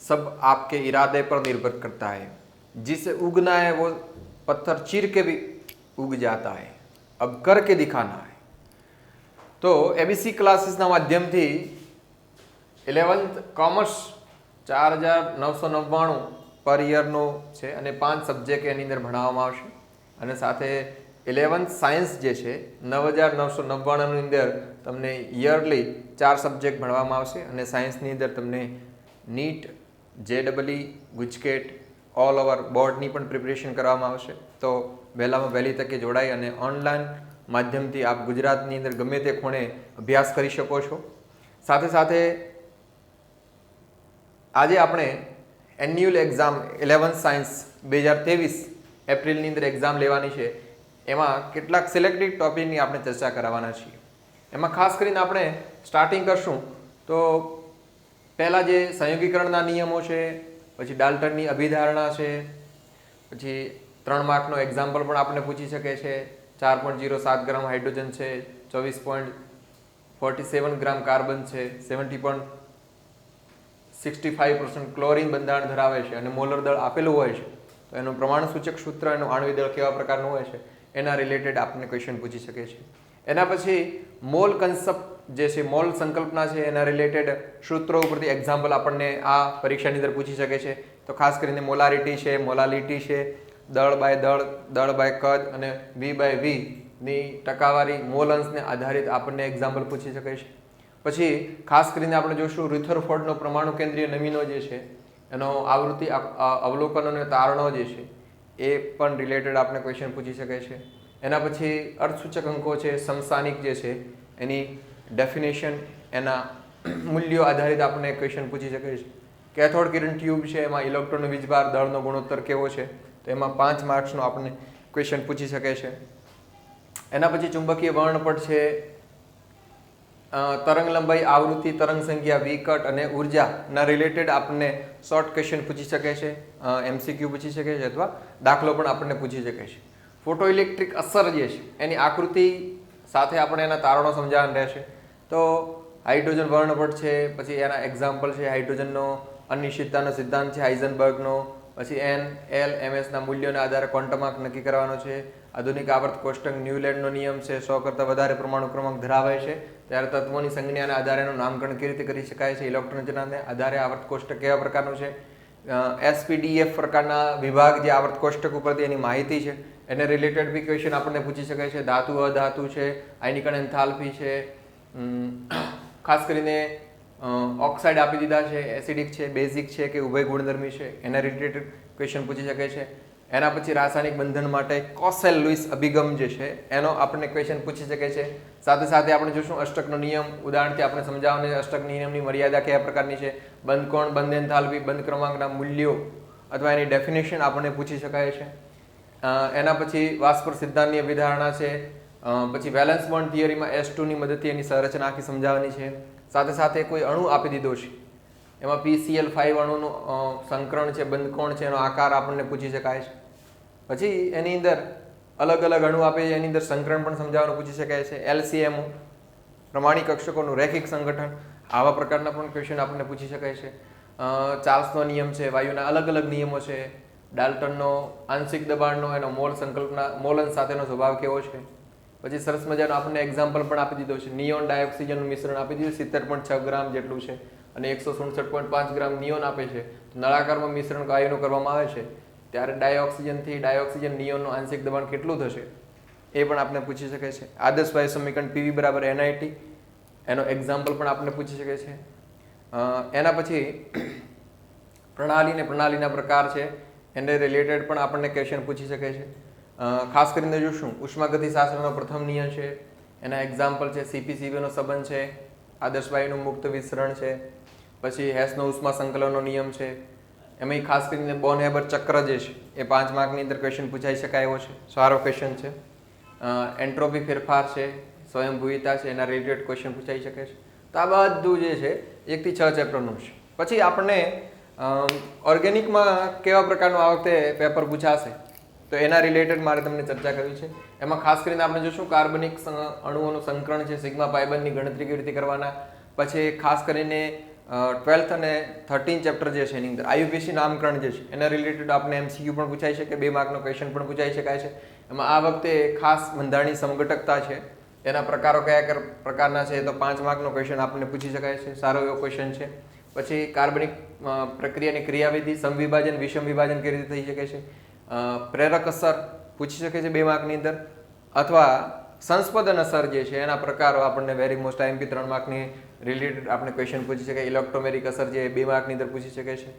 सब आपके इरादे पर निर्भर करता है। जिसे उगना है वो पत्थर चीर के भी उग जाता है, अब करके दिखाना है। तो एबीसी क्लासेसના માધ્યમથી 11th કોમર્સ 4999 પર યરનો છે અને 5 સબ્જેક્ટ એની અંદર ભણાવવામાં આવશે અને સાથે 11th સાયન્સ જે છે 9999 ની અંદર તમને યરલી 4 સબ્જેક્ટ ભણવામાં આવશે અને સાયન્સની અંદર તમને નીટ, જેડબલઈ, ગુજકેટ, ઓલ ઓવર બોર્ડની પણ પ્રિપરેશન કરવામાં આવશે। તો વહેલામાં વહેલી તકે જોડાઈ અને ઓનલાઈન માધ્યમથી આપ ગુજરાતની અંદર ગમે તે ખૂણે અભ્યાસ કરી શકો છો। સાથે સાથે આજે આપણે એન્યુઅલ એક્ઝામ 11th સાયન્સ 2023 એપ્રિલની અંદર એક્ઝામ લેવાની છે, એમાં કેટલાક સિલેક્ટેડ ટોપિકની આપણે ચર્ચા કરવાના છીએ। એમાં ખાસ કરીને આપણે સ્ટાર્ટિંગ કરશું તો પહેલાં જે સંયોગીકરણના નિયમો છે, પછી ડાલ્ટનની અભિધારણા છે, પછી 3 માર્કનો એક્ઝામ્પલ પણ આપણે પૂછી શકે છે। 4.07 ગ્રામ હાઇડ્રોજન છે, 24.47 ગ્રામ કાર્બન છે, 70.65% ક્લોરીન બંધારણ ધરાવે છે અને મોલર દળ આપેલું હોય છે તો એનું પ્રમાણ સૂચક સૂત્ર, એનું આણ્વિક દળ કેવા પ્રકારનું હોય છે એના રિલેટેડ આપણને ક્વેશ્ચન પૂછી શકે છે। એના પછી મોલ કન્સેપ્ટ જે છે, મોલ સંકલ્પના છે, એના રિલેટેડ સૂત્રો ઉપરથી એક્ઝામ્પલ આપણને આ પરીક્ષાની અંદર પૂછી શકે છે। તો ખાસ કરીને મોલારિટી છે, મોલાલિટી છે, દળ બાય દળ, દળ બાય કદ અને વી બાય વી ની ટકાવારી મોલ અંશને આધારિત આપણને એક્ઝામ્પલ પૂછી શકે છે। પછી ખાસ કરીને આપણે જોશું રુથરફોર્ડનો પરમાણુ કેન્દ્રીય નમૂનો જે છે એનો આવૃત્તિ અવલોકન અને તારણો જે છે એ પણ રિલેટેડ આપણે ક્વેશ્ચન પૂછી શકે છે। એના પછી અર્થસૂચક અંકો છે, સમસાનિક જે છે એની ડેફિનેશન, એના મૂલ્યો આધારિત આપણને ક્વેશ્ચન પૂછી શકે છે। કેથોડ કિરણ ટ્યુબ છે, એમાં ઇલેક્ટ્રોનનો વીજભાર દળનો ગુણોત્તર કેવો છે તો એમાં 5 માર્ક્સનો આપણને ક્વેશ્ચન પૂછી શકે છે। એના પછી ચુંબકીય વર્ણપટ છે, તરંગ લંબાઈ, આવૃત્તિ, તરંગ સંખ્યા, વિકટ અને ઉર્જાના રિલેટેડ આપણને શોર્ટ ક્વેશ્ચન પૂછી શકે છે, એમસીક્યુ પૂછી શકે છે અથવા દાખલો પણ આપણને પૂછી શકે છે। ફોટો ઇલેક્ટ્રિક અસર જે છે એની આકૃતિ સાથે આપણે એના તારણો સમજાવવાના રહેશે। તો હાઇડ્રોજન વર્ણપટ છે, પછી એના એક્ઝામ્પલ છે, હાઇડ્રોજનનો અનિશ્ચિતતાનો સિદ્ધાંત છે હાઇઝનબર્ગનો, પછી એન, એલ, એમએસના મૂલ્યોના આધારે ક્વોન્ટમ આંક નક્કી કરવાનો છે। આધુનિક આવર્ત કોષ્ટક ન્યુલેન્ડનો નિયમ છે, 100 કરતાં વધારે પરમાણુ ક્રમાંક ધરાવે છે ત્યારે તત્વોની સંજ્ઞાના આધારે એનું નામકરણ કેવી રીતે કરી શકાય છે, ઇલેક્ટ્રોન રચનાને આધારે આવર્ત કોષ્ટક કેવા પ્રકારનું છે, એસપીડીએફ પ્રકારના વિભાગ જે આવર્ત કોષ્ટક ઉપરથી એની માહિતી છે એને રિલેટેડ બી ક્વેશ્ચન આપણને પૂછી શકાય છે। ધાતુ, અધાતુ છે, આયનીકરણ એન્થાલ્પી છે, ખાસ કરીને ઓક્સાઇડ આપી દીધા છે, એસિડિક છે, બેઝિક છે કે ઉભય ગુણધર્મી છે, એના રિલેટેડ ક્વેશ્ચન પૂછી શકે છે। એના પછી રાસાયણિક બંધન માટે કોસેલ લુઈસ અભિગમ જે છે એનો આપણને ક્વેશ્ચન પૂછી શકે છે। સાથે સાથે આપણે જોશું અષ્ટકનો નિયમ, ઉદાહરણથી આપણે સમજાવવાને અષ્ટક નિયમની મર્યાદા કયા પ્રકારની છે, બંધ કોણ, બંધ એન્થાલ્પી, બંધ ક્રમાંકના મૂલ્યો અથવા એની ડેફિનેશન આપણને પૂછી શકાય છે। એના પછી વાસ્પર સિદ્ધાંતની અભિધારણા છે, પછી વેલેન્સ બોન્ડ થિયરીમાં S2 ની મદદથી એની સંરચના આખી સમજાવવાની છે। સાથે સાથે કોઈ અણુ આપી દીધો છે, એમાં PCl5 અણુનું સંકરણ છે, બંધ કોણ છે, એનો આકાર આપણને પૂછી શકાય છે। પછી એની અંદર અલગ અલગ અણુ આપે એની અંદર સંકરણ પણ સમજાવવાનું પૂછી શકાય છે। LCMO પ્રમાણિક કક્ષકોનું રેખિક સંગઠન, આવા પ્રકારના પણ ક્વેશ્ચન આપણને પૂછી શકાય છે। ચાર્લ્સનો નિયમ છે, વાયુના અલગ અલગ નિયમો છે, ડાલ્ટનનો આંશિક દબાણનો એનો મોલ સંકલ્પના, મોલ અંશ સાથેનો સ્વભાવ કેવો છે। પછી સરસ મજાનો આપણને એક્ઝામ્પલ પણ આપી દીધો છે, નિયોન ડાયોક્સિજનનું મિશ્રણ આપી દીધું 70.6 ગ્રામ જેટલું છે અને 167.5 ગ્રામ નિયોન આપે છે। નળાકારમાં મિશ્રણ વાયુનું કરવામાં આવે છે ત્યારે ડાયોક્સિજનથી ડાયોક્સિજન નિયોનનું આંશિક દબાણ કેટલું થશે એ પણ આપણે પૂછી શકે છે। આદર્શ વાયુ સમીકરણ PV બરાબર NIT, એનો એક્ઝામ્પલ પણ આપણે પૂછી શકે છે। એના પછી પ્રણાલી ને પ્રણાલીના પ્રકાર છે એને રિલેટેડ પણ આપણને ક્વેશ્ચન પૂછી શકે છે। ખાસ કરીને જોશું ઉષ્માગતિશાસ્ત્રનો પ્રથમ નિયમ છે, એના એક્ઝામ્પલ છે, CP/CVનો સંબંધ છે, આદર્શ વાયુનું મુક્ત વિસ્તરણ છે, પછી હેસનો ઉષ્મા સંકલનનો નિયમ છે, એમાં ખાસ કરીને બોન-હેબર ચક્ર જે છે એ 5 માર્કની અંદર ક્વેશ્ચન પૂછાઈ શકાય એવો છે, સારો ક્વેશ્ચન છે। એન્ટ્રોપી ફેરફાર છે, સ્વયંભૂયતા છે, એના રિલેટેડ ક્વેશ્ચન પૂછાઈ શકે છે। તો આ બધું જે છે 1 થી 6 ચેપ્ટરનું છે। પછી આપણને ઓર્ગેનિકમાં કેવા પ્રકારનું આ વખતે પેપર પૂછાશે તો એના રિલેટેડ મારે તમને ચર્ચા કરવી છે। એમાં ખાસ કરીને આપણે જોશું કાર્બનિક અણુઓનું સંકરણ છે, સિગ્મા પાયબંધની ગણતરી કેવી રીતે કરવાના, પછી ખાસ કરીને ટ્વેલ્થ અને 13 ચેપ્ટર જે છે એની અંદર આયુપીસી નામકરણ જે છે એના રિલેટેડ આપણે એમસીક્યુ પણ પૂછાઈ શકે, 2 માર્કનો ક્વેશ્ચન પણ પૂછાઈ શકાય છે. એમાં આ વખતે ખાસ બંધારણની સમઘટકતા છે એના પ્રકારો કયા પ્રકારના છે તો 5 માર્કનો ક્વેશ્ચન આપણને પૂછી શકાય છે, સારો એવો ક્વેશ્ચન છે. પછી કાર્બનિક પ્રક્રિયાની ક્રિયાવિધિ, સમવિભાજન, વિષમ વિભાજન કેવી રીતે થઈ શકે છે, પ્રેરક અસર પૂછી શકે છે 2 માર્કની અંદર, અથવા સંસ્પદન અસર જે છે એના પ્રકારો આપણને વેરી મોસ્ટ આઈએમપી 3 માર્કની રિલેટેડ આપણે ક્વેશ્ચન પૂછી શકાય. ઇલેક્ટ્રોમેરિક અસર જે 2 માર્કની અંદર પૂછી શકે છે.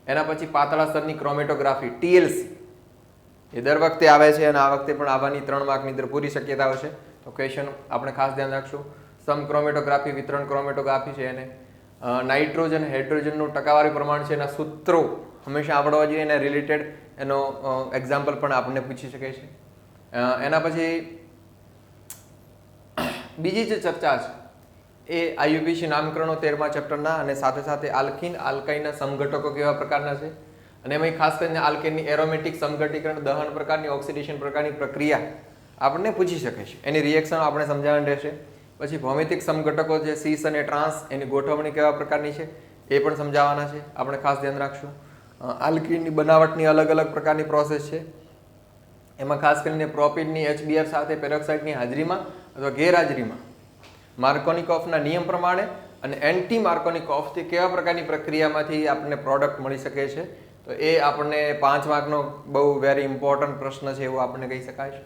એના પછી પાતળા સ્તરની ક્રોમેટોગ્રાફી ટીએલસી એ દર વખતે આવે છે અને આ વખતે પણ આવવાની 3 માર્કની અંદર પૂરી શક્યતાઓ છે, તો ક્વેશ્ચન આપણે ખાસ ધ્યાન રાખશું. સમ ક્રોમેટોગ્રાફી, વિતરણ ક્રોમેટોગ્રાફી છે એને, નાઇટ્રોજન હાઇડ્રોજનનું ટકાવારી પ્રમાણ છે એના સૂત્રો હંમેશા આવડવા જોઈએ, એના રિલેટેડ એનો એક્ઝામ્પલ પણ આપણને પૂછી શકે છે. એના પછી બીજી જે ચર્ચા છે એ આયુપીસી નામકરણો 13મા ચેપ્ટરના, અને સાથે સાથે આલ્કીન આલ્કાઇનના સમઘટકો કેવા પ્રકારના છે, અને એમાં ખાસ કરીને આલ્કેનની એરોમેટિક સમઘટીકરણ, દહન પ્રકારની, ઓક્સિડેશન પ્રકારની પ્રક્રિયા આપણને પૂછી શકે છે, એની રિએક્શન આપણે સમજાવવાની રહેશે. પછી ભૌમિતિક સમઘટકો છે સીસ અને ટ્રાન્સ, એની ગોઠવણી કેવા પ્રકારની છે એ પણ સમજાવવાના છે, આપણે ખાસ ધ્યાન રાખશું. આલ્કીનની બનાવટની અલગ અલગ પ્રકારની પ્રોસેસ છે, એમાં ખાસ કરીને પ્રોપિનની HBr સાથે પેરોક્સાઇડની હાજરીમાં અથવા ગેરહાજરીમાં માર્કોનિકોફના નિયમ પ્રમાણે અને એન્ટી માર્કોનિકોફથી કેવા પ્રકારની પ્રક્રિયામાંથી આપણને પ્રોડક્ટ મળી શકે છે, તો એ આપણને 5 માર્કનો બહુ વેરી ઇમ્પોર્ટન્ટ પ્રશ્ન છે એવું આપણને કહી શકાય છે.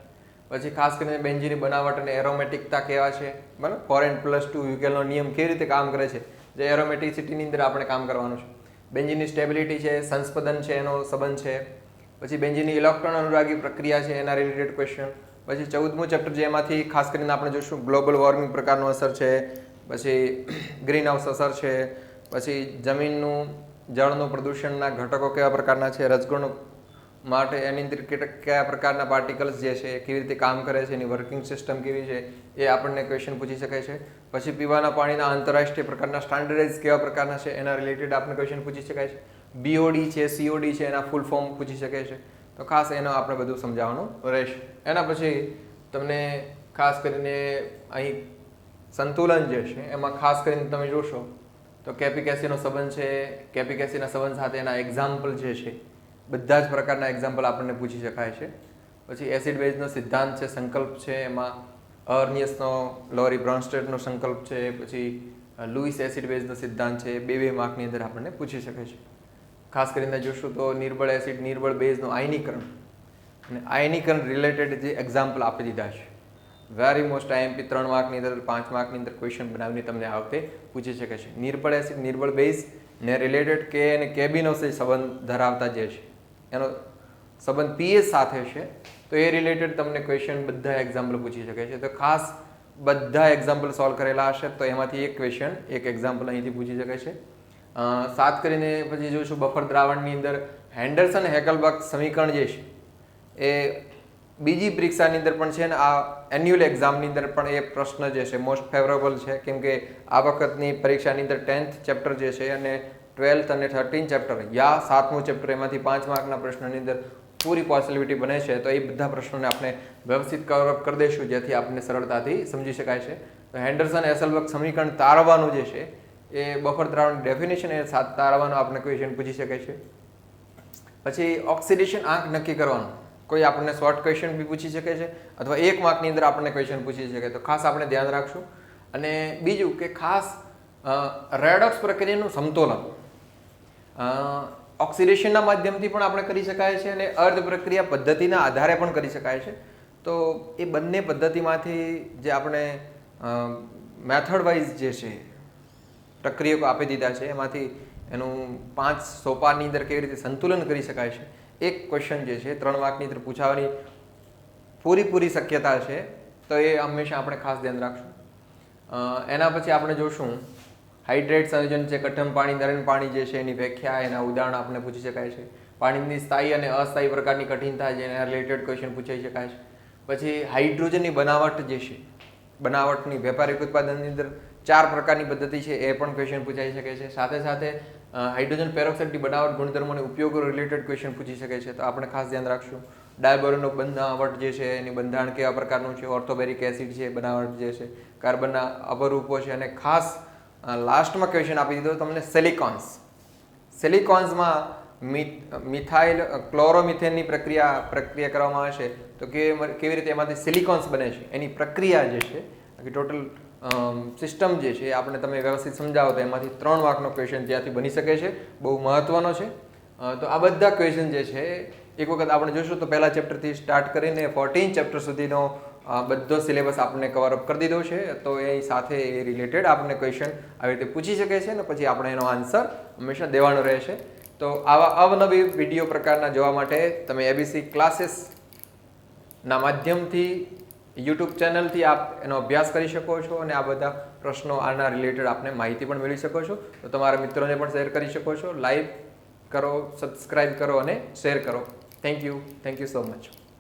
પછી ખાસ કરીને બેન્ઝીનની બનાવટ અને એરોમેટિકતા કેવા છે, બરાબર, 4n+2 યુકેલનો નિયમ કેવી રીતે કામ કરે છે, જે એરોમેટિસિટીની અંદર આપણે કામ કરવાનું છે. બેન્ઝીનની સ્ટેબિલિટી છે, સંસ્પદન છે એનો સંબંધ છે. પછી બેન્ઝીનની ઇલેક્ટ્રોન અનુરાગી પ્રક્રિયા છે એના રિલેટેડ ક્વેશ્ચન. પછી 14મું ચેપ્ટર જે એમાંથી ખાસ કરીને આપણે જોઈશું ગ્લોબલ વોર્મિંગ પ્રકારનો અસર છે, પછી ગ્રીન હાઉસ અસર છે, પછી જમીનનું જળનું પ્રદૂષણના ઘટકો કેવા પ્રકારના છે, રજગુણ માટે એની અંદર કયા પ્રકારના પાર્ટિકલ્સ જે છે કેવી રીતે કામ કરે છે, એની વર્કિંગ સિસ્ટમ કેવી છે એ આપણને ક્વેશ્ચન પૂછી શકાય છે. પછી પીવાના પાણીના આંતરરાષ્ટ્રીય પ્રકારના સ્ટાન્ડર્ડાઇઝ કેવા પ્રકારના છે એના રિલેટેડ આપણે ક્વેશ્ચન પૂછી શકાય છે. BOD છે, COD છે, એના ફૂલ ફોર્મ પૂછી શકે છે, તો ખાસ એનો આપણે બધું સમજાવવાનું રહેશે. એના પછી તમને ખાસ કરીને અહીં સંતુલન જે છે એમાં ખાસ કરીને તમે જોશો તો કેપિક એસિડનો સંબંધ છે, કેપિક એસિડના સંબંધ સાથે એના એક્ઝામ્પલ જે છે બધા જ પ્રકારના એક્ઝામ્પલ આપણને પૂછી શકાય છે. પછી એસિડ બેઝનો સિદ્ધાંત છે, સંકલ્પ છે, એમાં અર્નિયસનો લોરી બ્રોન્સ્ટેડનો સંકલ્પ છે, પછી લુઈસ એસિડ બેઝનો સિદ્ધાંત છે, 2 માર્કની અંદર આપણને પૂછી શકે છે. ખાસ કરીને જોશું તો નિર્બળ એસિડ, નિર્બળ બેઝનું આયનીકરણ અને આયનીકરણ રિલેટેડ જે એક્ઝામ્પલ આપી દીધા છે, વેરી મોસ્ટ આઈએમપી 3 માર્કની અંદર 5 માર્કની અંદર ક્વેશ્ચન બનાવીને તમને આ વખતે પૂછી શકે છે. નિર્બળ એસિડ, નિર્બળ બેઝ ને રિલેટેડ કે અને કેબીનો સંબંધ ધરાવતા જે છે એનો સંબંધ પીએચ સાથે છે, તો એ રિલેટેડ તમને ક્વેશ્ચન બધા એક્ઝામ્પલ પૂછી શકે છે. તો ખાસ બધા એક્ઝામ્પલ સોલ્વ કરેલા હશે તો એમાંથી એક ક્વેશ્ચન, એક એક્ઝામ્પલ અહીંથી પૂછી શકે છે. સાત કરીને પછી જોઈશું બફર દ્રાવણની અંદર હેન્ડરસન હેકલબર્ગ સમીકરણ જે છે એ બીજી પરીક્ષાની અંદર પણ છે ને આ એન્યુઅલ એક્ઝામની અંદર પણ એ પ્રશ્ન જે છે મોસ્ટ ફેવરેબલ છે, કેમ કે આ વખતની પરીક્ષાની અંદર 10th ચેપ્ટર જે છે અને 12th અને 13 ચેપ્ટર યા 7મું ચેપ્ટર એમાંથી 5 માર્કના પ્રશ્નની અંદર પૂરી પોસિબિલિટી બને છે, તો એ બધા પ્રશ્નોને આપણે વ્યવસ્થિત કવર અપ કરી દઈશું જેથી આપણને સરળતાથી સમજી શકાય છે. તો હેન્ડરસન હેકલબર્ગ સમીકરણ તારવવાનું જે છે એ બફર દ્રાવણની ડેફિનેશન એ સાત તારવવાનું આપણે ક્વેશ્ચન પૂછી શકે છે. પછી ઓક્સિડેશન આંક નક્કી કરવાનું કોઈ આપણને શોર્ટ ક્વેશ્ચન બી પૂછી શકે છે અથવા 1 માર્કની અંદર આપણને ક્વેશ્ચન પૂછી શકે, તો ખાસ આપણે ધ્યાન રાખશું. અને બીજું કે ખાસ રેડોક્સ પ્રક્રિયાનું સમતોલન ઓક્સિડેશનના માધ્યમથી પણ આપણે કરી શકાય છે અને અર્ધ પ્રક્રિયા પદ્ધતિના આધારે પણ કરી શકાય છે. તો એ બંને પદ્ધતિમાંથી જે આપણે મેથડ વાઇઝ જે છે પ્રક્રિયકો આપી દીધા છે એમાંથી એનું 5 સોપાનની અંદર કેવી રીતે સંતુલન કરી શકાય છે એક ક્વેશ્ચન જે છે 3 માર્કની અંદર પૂછાવાની પૂરી શક્યતા છે, તો એ હંમેશા આપણે ખાસ ધ્યાન રાખશું. એના પછી આપણે જોશું હાઇડ્રેટ સંયોજન છે, કઠણ પાણી, નરમ પાણી જે છે એની વ્યાખ્યા, એના ઉદાહરણ આપણે પૂછી શકાય છે. પાણીની સ્થાયી અને અસ્થાયી પ્રકારની કઠિનતા છે એના રિલેટેડ ક્વેશ્ચન પૂછાઈ શકાય છે. પછી હાઇડ્રોજનની બનાવટ જે છે, બનાવટની વેપારિક ઉત્પાદનની અંદર 4 પ્રકારની પદ્ધતિ છે એ પણ ક્વેશ્ચન પૂછાઈ શકે છે. સાથે સાથે હાઇડ્રોજન પેરોક્સાઇડની બનાવટ, ગુણધર્મો અને ઉપયોગો રિલેટેડ ક્વેશ્ચન પૂછી શકે છે, તો આપણે ખાસ ધ્યાન રાખશું. ડાયબોરોનો બનાવટ જે છે એની બંધારણ કેવા પ્રકારનું છે, ઓર્થોબેરિક એસિડ છે બનાવટ જે છે, કાર્બનના અપરૂપો છે અને ખાસ લાસ્ટમાં ક્વેશ્ચન આપી દીધો તમને સિલિકોન્સમાં મિથાઇલ ક્લોરોમિથેનની પ્રક્રિયા કરવામાં આવે છે તો કેવી રીતે એમાંથી સિલિકોન્સ બને છે એની પ્રક્રિયા જે છે ટોટલ સિસ્ટમ જે છે એ આપણે તમે વ્યવસ્થિત સમજાવો તો એમાંથી 3 માર્કનો ક્વેશ્ચન ત્યાંથી બની શકે છે, બહુ મહત્વનો છે. તો આ બધા ક્વેશ્ચન જે છે એક વખત આપણે જોઈશું તો પહેલા ચેપ્ટરથી સ્ટાર્ટ કરીને 14 ચેપ્ટર સુધીનો બધો સિલેબસ આપણને કવર અપ કરી દીધો છે. તો એ સાથે એ રિલેટેડ આપણને ક્વેશ્ચન આવી રીતે પૂછી શકે છે ને પછી આપણે એનો આન્સર હંમેશા દેવાનો રહેશે. તો આવા અવનવી વિડીયો પ્રકારના જોવા માટે તમે એબીસી ક્લાસીસના માધ્યમથી યુટ્યુબ ચેનલથી આપ એનો અભ્યાસ કરી શકો છો અને આ બધા પ્રશ્નો આના રિલેટેડ આપને માહિતી પણ મેળવી શકો છો. તો તમારા મિત્રોને પણ શેર કરી શકો છો. લાઈક કરો, સબસ્ક્રાઇબ કરો અને શેર કરો. Thank you so much.